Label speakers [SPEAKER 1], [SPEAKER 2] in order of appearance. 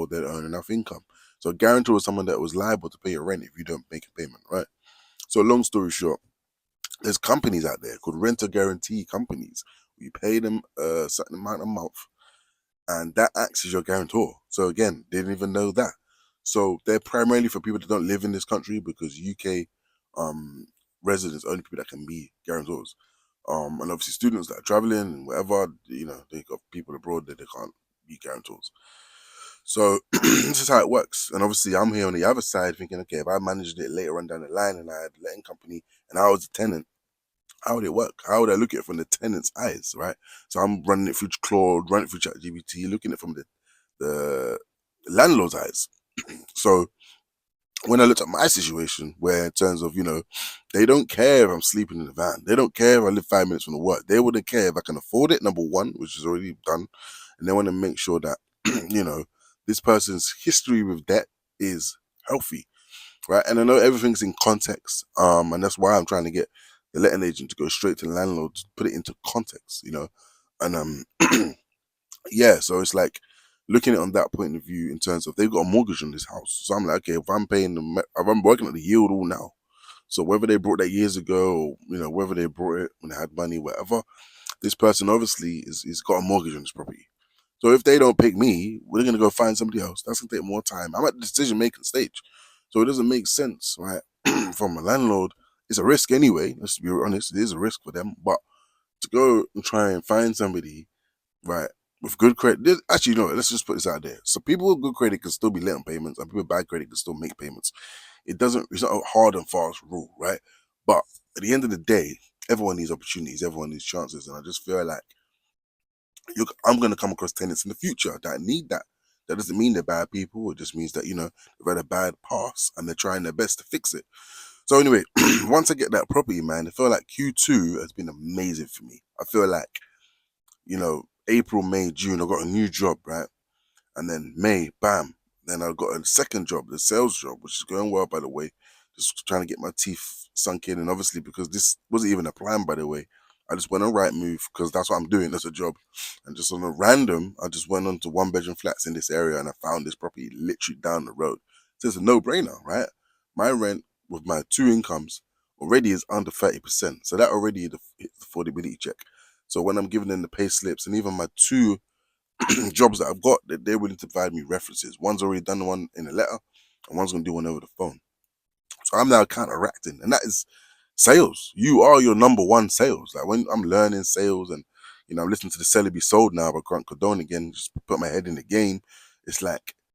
[SPEAKER 1] or they don't earn enough income. So a guarantor is someone that was liable to pay your rent if you don't make a payment, right? So long story short, there's companies out there called renter guarantee companies. You pay them a certain amount a month, and that acts as your guarantor. So again, they didn't even know that. So they're primarily for people that don't live in this country, because UK um residents are only people that can be guarantors. And obviously students that are traveling and whatever, they got people abroad that they can't be guarantors. So this is how it works. And obviously I'm here on the other side thinking, okay, if I managed it later on down the line and I had a letting company and I was a tenant, how would it work? How would I look at it from the tenant's eyes, right? So I'm running it through Claude, running it through ChatGPT, looking at it from the landlord's eyes. So when I looked at my situation, where in terms of, they don't care if I'm sleeping in the van. They don't care if I live 5 minutes from the work. They wouldn't care if I can afford it, number one, which is already done. And they want to make sure that, this person's history with debt is healthy, right? And I know everything's in context. And that's why I'm trying to get the letting agent to go straight to the landlord to put it into context, And yeah, so it's like looking at it on that point of view in terms of they've got a mortgage on this house. So I'm like, okay, if I'm paying them, if I'm working at the yield all now. So whether they brought that years ago, or whether they brought it when they had money, whatever, this person obviously is got a mortgage on this property. So if they don't pick me, we're gonna go find somebody else. That's gonna take more time. I'm at the decision making stage. So it doesn't make sense, right? From a landlord, it's a risk anyway. Let's be honest, it is a risk for them. But to go and try and find somebody, right, with good credit. Actually, no, let's just put this out there. So people with good credit can still be late on payments, and people with bad credit can still make payments. It's not a hard and fast rule, right? But at the end of the day, everyone needs opportunities, everyone needs chances, and I just feel like I'm going to come across tenants in the future that need that. That doesn't mean they're bad people. It just means that they've had a bad past and they're trying their best to fix it. So anyway, once I get that property, man, I feel like Q2 has been amazing for me. I feel like April, May, June, I got a new job, right? And then May, bam. Then I got a second job, the sales job, which is going well, by the way. Just trying to get my teeth sunk in. And obviously, because this wasn't even a plan, by the way, I just went on Rightmove because that's what I'm doing. That's a job. And just on a random, I just went on to one bedroom flats in this area and I found this property literally down the road. So it's a no brainer, right? My rent with my two incomes already is under 30%. So that already hit the affordability check. So when I'm giving them the pay slips and even my two jobs that I've got, that they're willing to provide me references. One's already done one in a letter, and one's gonna do one over the phone. So I'm now counteracting, and that is sales. You are your number one sales. Like when I'm learning sales, and I'm listening to the Seller Be Sold now by Grant Cardone again, just put my head in the game. It's like